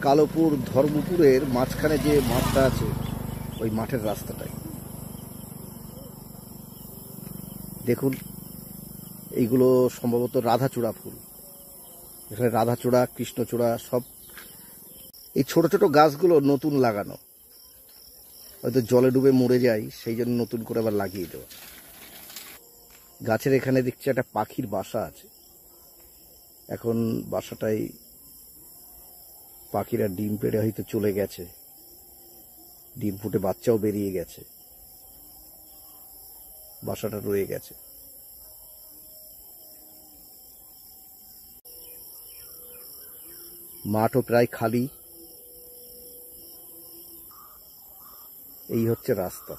কালোপুর ধর্মপুরের মাঝখানে যে মাঠটা আছে ওই মাঠের রাস্তাটাই দেখুন। এইগুলো সম্ভবত রাধাচূড়া ফুল। এখানে রাধাচূড়া, কৃষ্ণচূড়া সব। এই ছোট ছোট গাছগুলো নতুন লাগানো, হয়তো জলে ডুবে মরে যায়, সেই জন্য নতুন করে আবার লাগিয়ে দেওয়া। গাছের এখানে দেখছি একটা পাখির বাসা আছে। এখন বাসাটাই পাখিরা ডিম পেড়ে হয়তো চলে গেছে, ডিম ফুটে বাচ্চাও বেরিয়ে গেছে, বাসাটা রয়ে গেছে। মাঠও প্রায় খালি। এই হচ্ছে রাস্তা।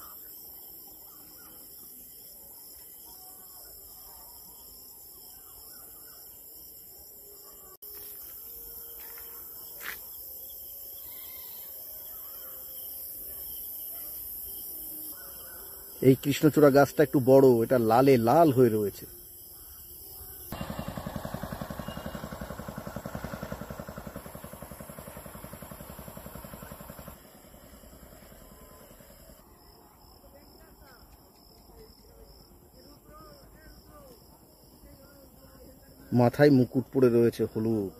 এই কৃষ্ণচূড়া গাছটা একটু বড়, এটা লালে লাল হয়ে রয়েছে। মাথায় মুকুট পড়ে রয়েছে হলুদ।